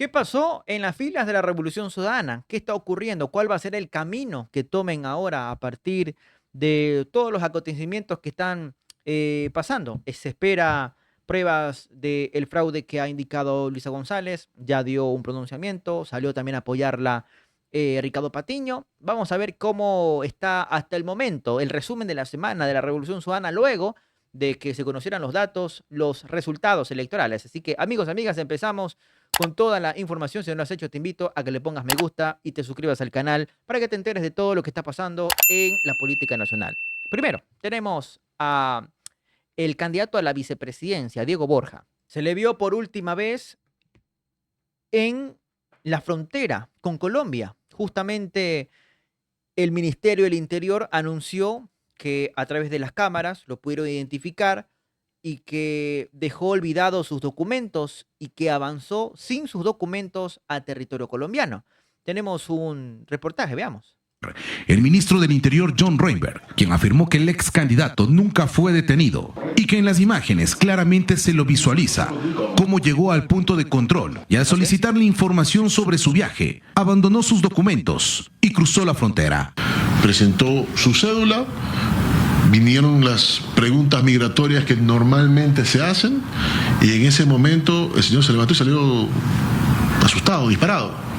¿Qué pasó en las filas de la Revolución Ciudadana? ¿Qué está ocurriendo? ¿Cuál va a ser el camino que tomen ahora a partir de todos los acontecimientos que están pasando? Se espera pruebas del fraude que ha indicado Luisa González, ya dio un pronunciamiento, salió también a apoyarla Ricardo Patiño. Vamos a ver cómo está hasta el momento el resumen de la semana de la Revolución Ciudadana luego de que se conocieran los datos, los resultados electorales. Así que amigos, amigas, empezamos con toda la información. Si no lo has hecho, te invito a que le pongas me gusta y te suscribas al canal para que te enteres de todo lo que está pasando en la política nacional. Primero, tenemos a el candidato a la vicepresidencia, Diego Borja. Se le vio por última vez en la frontera con Colombia. Justamente el Ministerio del Interior anunció que a través de las cámaras lo pudieron identificar y que dejó olvidados sus documentos y que avanzó sin sus documentos a territorio colombiano. Tenemos un reportaje, veamos. El ministro del Interior, John Reinberg, quien afirmó que el ex candidato nunca fue detenido y que en las imágenes claramente se lo visualiza cómo llegó al punto de control y al solicitarle información sobre su viaje, abandonó sus documentos y cruzó la frontera. Presentó su cédula, vinieron las preguntas migratorias que normalmente se hacen y en ese momento el señor se levantó y salió asustado, disparado.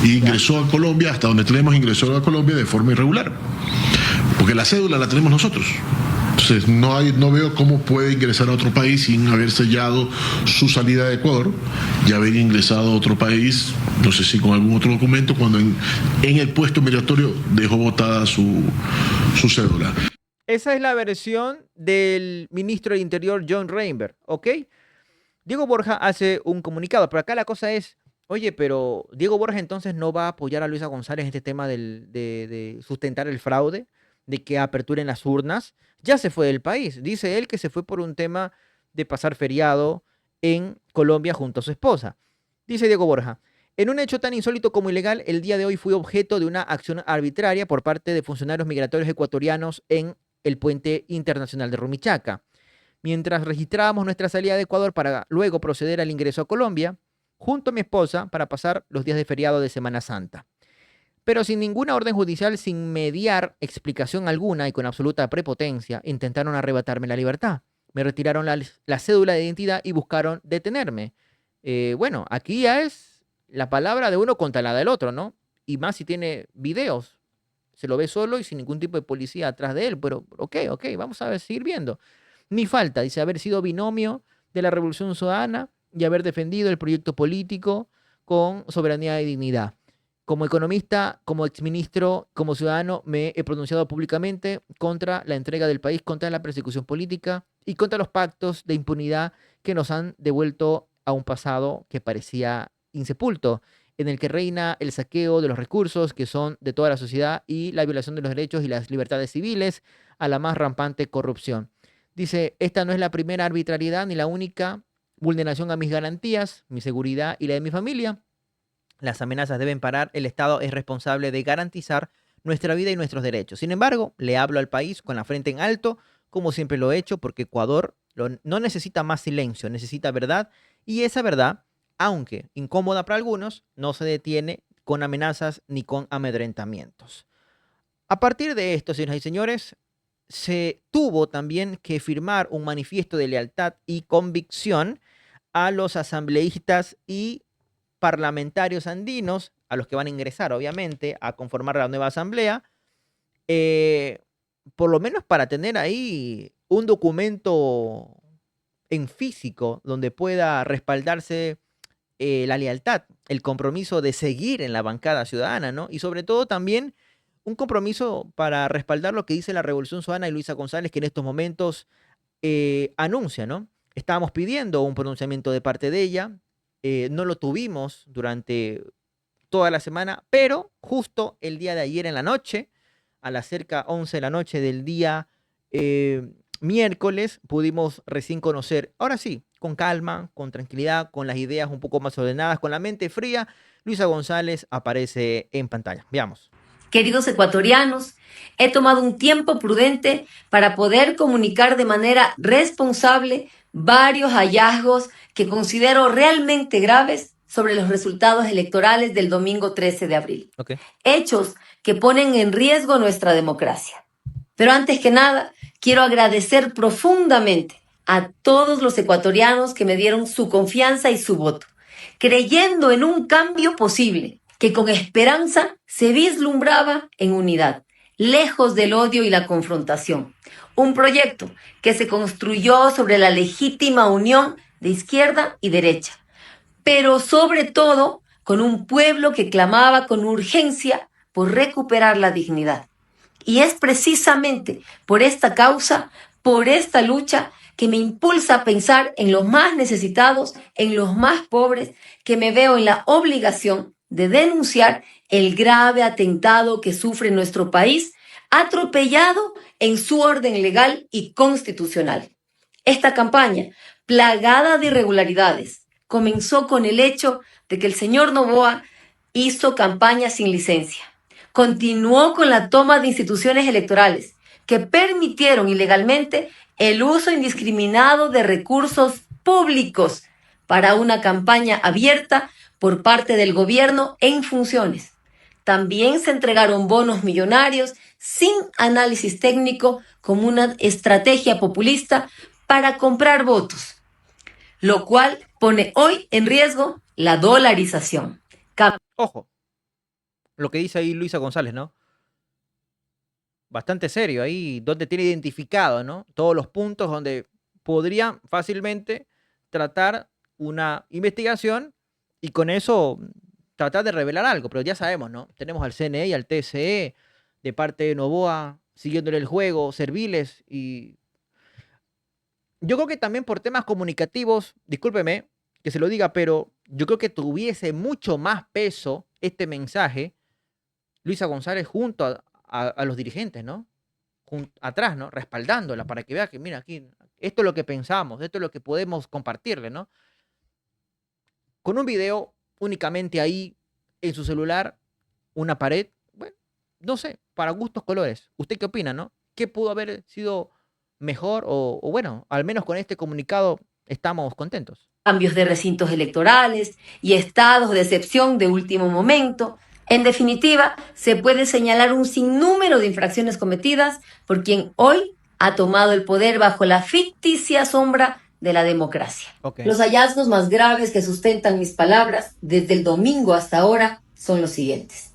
Y ingresó a Colombia, hasta donde tenemos ingresó a Colombia de forma irregular, porque la cédula la tenemos nosotros. Entonces no veo cómo puede ingresar a otro país sin haber sellado su salida de Ecuador y haber ingresado a otro país, no sé si con algún otro documento, cuando en el puesto migratorio dejó botada su cédula. Esa es la versión del ministro del Interior, John Reinberg, ¿ok? Diego Borja hace un comunicado, pero acá la cosa es, oye, pero Diego Borja entonces no va a apoyar a Luisa González en este tema de sustentar el fraude, de que aperturen las urnas. Ya se fue del país. Dice él que se fue por un tema de pasar feriado en Colombia junto a su esposa. Dice Diego Borja, en un hecho tan insólito como ilegal, el día de hoy fui objeto de una acción arbitraria por parte de funcionarios migratorios ecuatorianos en el puente internacional de Rumichaca. Mientras registrábamos nuestra salida de Ecuador para luego proceder al ingreso a Colombia, junto a mi esposa para pasar los días de feriado de Semana Santa. Pero sin ninguna orden judicial, sin mediar explicación alguna y con absoluta prepotencia, intentaron arrebatarme la libertad. Me retiraron la cédula de identidad y buscaron detenerme. Bueno, aquí ya es la palabra de uno contra la del otro, ¿no? Y más si tiene videos. Se lo ve solo y sin ningún tipo de policía atrás de él, pero ok, vamos a seguir viendo. Ni falta, dice, haber sido binomio de la Revolución Ciudadana y haber defendido el proyecto político con soberanía y dignidad. Como economista, como exministro, como ciudadano, me he pronunciado públicamente contra la entrega del país, contra la persecución política y contra los pactos de impunidad que nos han devuelto a un pasado que parecía insepulto, en el que reina el saqueo de los recursos que son de toda la sociedad y la violación de los derechos y las libertades civiles a la más rampante corrupción. Dice, esta no es la primera arbitrariedad ni la única vulneración a mis garantías, mi seguridad y la de mi familia. Las amenazas deben parar. El Estado es responsable de garantizar nuestra vida y nuestros derechos. Sin embargo, le hablo al país con la frente en alto, como siempre lo he hecho, porque Ecuador no necesita más silencio, necesita verdad. Y esa verdad, aunque incómoda para algunos, no se detiene con amenazas ni con amedrentamientos. A partir de esto, señoras y señores, se tuvo también que firmar un manifiesto de lealtad y convicción a los asambleístas y parlamentarios andinos, a los que van a ingresar, obviamente, a conformar la nueva asamblea, por lo menos para tener ahí un documento en físico donde pueda respaldarse la lealtad, el compromiso de seguir en la bancada ciudadana, ¿no? Y sobre todo también un compromiso para respaldar lo que dice la Revolución Ciudadana y Luisa González, que en estos momentos anuncia, ¿no? Estábamos pidiendo un pronunciamiento de parte de ella, no lo tuvimos durante toda la semana, pero justo el día de ayer en la noche, a las cerca 11 de la noche del día miércoles, pudimos recién conocer, ahora sí, con calma, con tranquilidad, con las ideas un poco más ordenadas, con la mente fría, Luisa González aparece en pantalla. Veamos. Queridos ecuatorianos, he tomado un tiempo prudente para poder comunicar de manera responsable varios hallazgos que considero realmente graves sobre los resultados electorales del domingo 13 de abril. Ok. Hechos que ponen en riesgo nuestra democracia. Pero antes que nada, quiero agradecer profundamente a todos los ecuatorianos que me dieron su confianza y su voto, creyendo en un cambio posible, que con esperanza se vislumbraba en unidad, lejos del odio y la confrontación. Un proyecto que se construyó sobre la legítima unión de izquierda y derecha, pero sobre todo con un pueblo que clamaba con urgencia por recuperar la dignidad. Y es precisamente por esta causa, por esta lucha, que me impulsa a pensar en los más necesitados, en los más pobres, que me veo en la obligación de denunciar el grave atentado que sufre nuestro país, atropellado en su orden legal y constitucional. Esta campaña, plagada de irregularidades, comenzó con el hecho de que el señor Noboa hizo campaña sin licencia. Continuó con la toma de instituciones electorales que permitieron ilegalmente el uso indiscriminado de recursos públicos para una campaña abierta por parte del gobierno en funciones. También se entregaron bonos millonarios sin análisis técnico como una estrategia populista para comprar votos, lo cual pone hoy en riesgo la dolarización. Ojo, lo que dice ahí Luisa González, ¿no? Bastante serio ahí, donde tiene identificado, ¿no? Todos los puntos donde podrían fácilmente tratar una investigación y con eso tratar de revelar algo, pero ya sabemos, ¿no? Tenemos al CNE y al TSE de parte de Noboa siguiéndole el juego, serviles, y yo creo que también por temas comunicativos, discúlpeme que se lo diga, pero yo creo que tuviese mucho más peso este mensaje Luisa González junto a los dirigentes, ¿no? Atrás, ¿no? Respaldándola para que vea que, mira, aquí, esto es lo que pensamos, esto es lo que podemos compartirle, ¿no? Con un video únicamente ahí en su celular, una pared, bueno, no sé, para gustos colores. ¿Usted qué opina, no? ¿Qué pudo haber sido mejor o bueno, al menos con este comunicado estamos contentos? Cambios de recintos electorales y estados de excepción de último momento. En definitiva, se puede señalar un sinnúmero de infracciones cometidas por quien hoy ha tomado el poder bajo la ficticia sombra de la democracia. Okay. Los hallazgos más graves que sustentan mis palabras desde el domingo hasta ahora son los siguientes.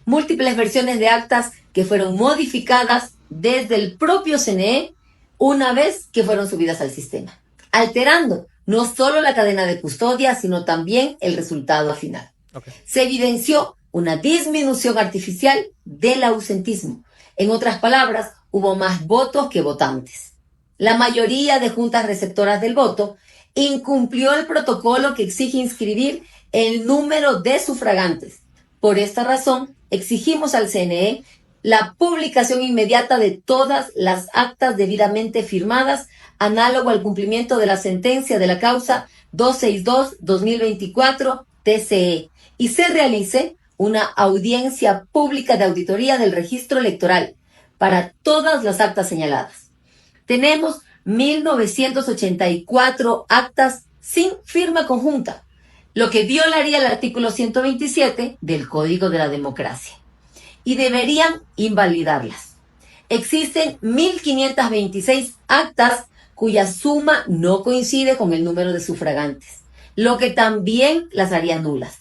Múltiples versiones de actas que fueron modificadas desde el propio CNE una vez que fueron subidas al sistema, alterando no solo la cadena de custodia, sino también el resultado final. Okay. Se evidenció una disminución artificial del ausentismo. En otras palabras, hubo más votos que votantes. La mayoría de juntas receptoras del voto incumplió el protocolo que exige inscribir el número de sufragantes. Por esta razón, exigimos al CNE la publicación inmediata de todas las actas debidamente firmadas, análogo al cumplimiento de la sentencia de la causa 262-2024 TCE, y se realice una audiencia pública de auditoría del registro electoral para todas las actas señaladas. Tenemos 1.984 actas sin firma conjunta, lo que violaría el artículo 127 del Código de la Democracia, y deberían invalidarlas. Existen 1.526 actas cuya suma no coincide con el número de sufragantes, lo que también las haría nulas.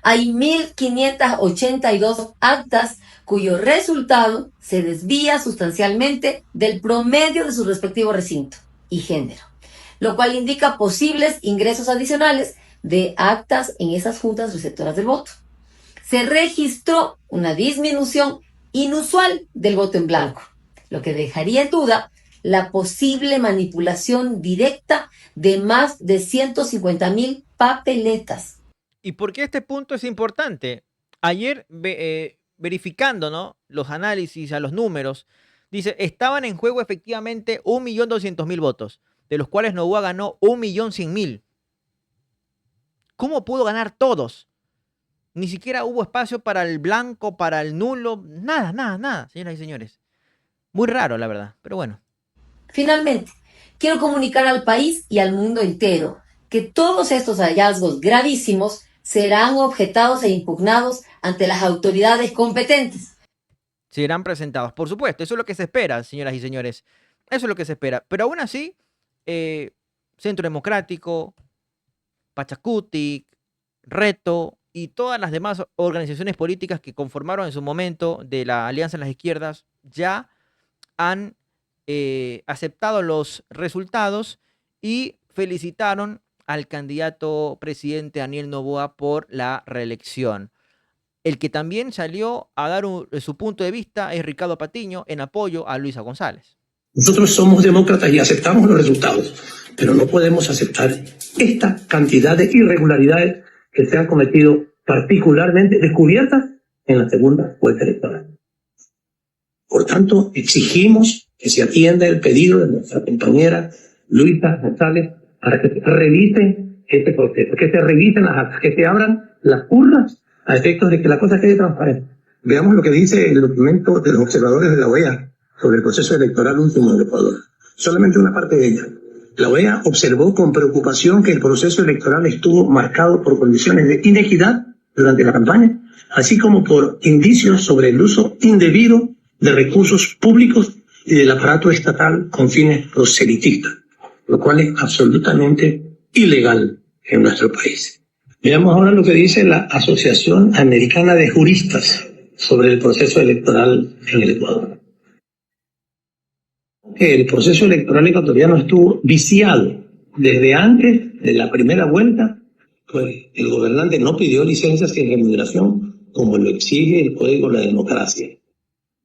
Hay 1.582 actas cuyo resultado se desvía sustancialmente del promedio de su respectivo recinto y género, lo cual indica posibles ingresos adicionales de actas en esas juntas receptoras del voto. Se registró una disminución inusual del voto en blanco, lo que dejaría en duda la posible manipulación directa de más de 150.000 papeletas. ¿Y por qué este punto es importante? Ayer, verificando, ¿no?, los análisis a los números, dice, estaban en juego efectivamente 1.200.000 votos, de los cuales Noboa ganó 1.100.000. ¿Cómo pudo ganar todos? Ni siquiera hubo espacio para el blanco, para el nulo, nada, señoras y señores. Muy raro, la verdad, pero bueno. Finalmente, quiero comunicar al país y al mundo entero que todos estos hallazgos gravísimos serán objetados e impugnados ante las autoridades competentes. Serán presentados, por supuesto, eso es lo que se espera, señoras y señores, eso es lo que se espera, pero aún así, Centro Democrático, Pachacutic, Reto y todas las demás organizaciones políticas que conformaron en su momento de la Alianza de las Izquierdas ya han aceptado los resultados y felicitaron al candidato presidente Daniel Noboa por la reelección. El que también salió a dar su punto de vista es Ricardo Patiño en apoyo a Luisa González. Nosotros somos demócratas y aceptamos los resultados, pero no podemos aceptar esta cantidad de irregularidades que se han cometido, particularmente descubiertas en la segunda vuelta electoral. Por tanto, exigimos que se atienda el pedido de nuestra compañera Luisa González para que se revise este proceso, que se revisen las actas, que se abran las urnas a efectos de que la cosa quede transparente. Veamos lo que dice el documento de los observadores de la OEA sobre el proceso electoral último del Ecuador. Solamente una parte de ella. La OEA observó con preocupación que el proceso electoral estuvo marcado por condiciones de inequidad durante la campaña, así como por indicios sobre el uso indebido de recursos públicos y del aparato estatal con fines proselitistas, lo cual es absolutamente ilegal en nuestro país. Veamos ahora lo que dice la Asociación Americana de Juristas sobre el proceso electoral en el Ecuador. El proceso electoral ecuatoriano estuvo viciado desde antes de la primera vuelta, pues el gobernante no pidió licencias sin remuneración, como lo exige el Código de la Democracia.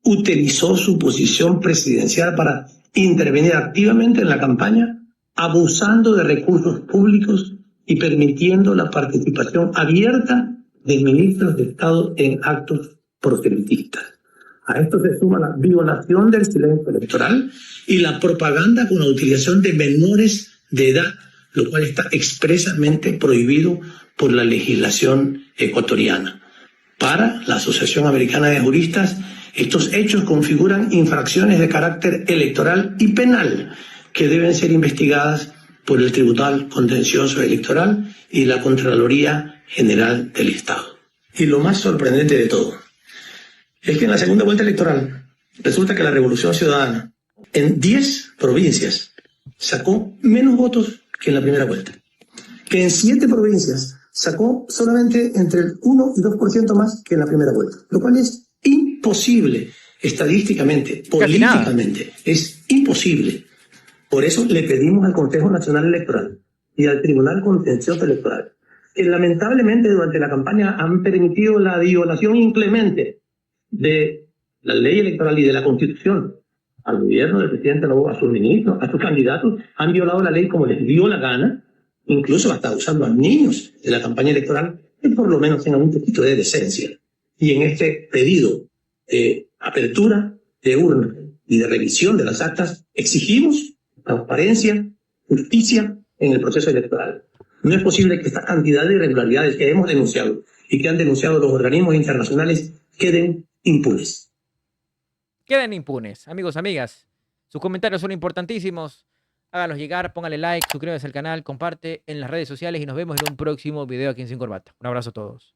Utilizó su posición presidencial para intervenir activamente en la campaña, abusando de recursos públicos y permitiendo la participación abierta de ministros de Estado en actos proselitistas. A esto se suma la violación del silencio electoral y la propaganda con la utilización de menores de edad, lo cual está expresamente prohibido por la legislación ecuatoriana. Para la Asociación Americana de Juristas, estos hechos configuran infracciones de carácter electoral y penal que deben ser investigadas por el Tribunal Contencioso Electoral y la Contraloría General del Estado. Y lo más sorprendente de todo es que en la segunda vuelta electoral resulta que la Revolución Ciudadana en 10 provincias sacó menos votos que en la primera vuelta, que en 7 provincias sacó solamente entre el 1 y 2% más que en la primera vuelta, lo cual es imposible estadísticamente, políticamente, es imposible. Por eso le pedimos al Consejo Nacional Electoral y al Tribunal Contencioso Electoral, que lamentablemente durante la campaña han permitido la violación inclemente de la ley electoral y de la Constitución. Al gobierno del presidente Noboa, a sus ministros, a sus candidatos, han violado la ley como les dio la gana, incluso hasta usando a niños de la campaña electoral, que por lo menos tengan un poquito de decencia. Y en este pedido de apertura de urnas y de revisión de las actas, exigimos transparencia, justicia en el proceso electoral. No es posible que esta cantidad de irregularidades que hemos denunciado y que han denunciado los organismos internacionales queden impunes. Queden impunes, amigos, amigas. Sus comentarios son importantísimos. Háganos llegar, póngale like, suscríbase al canal, comparte en las redes sociales y nos vemos en un próximo video aquí en Sin Corbata. Un abrazo a todos.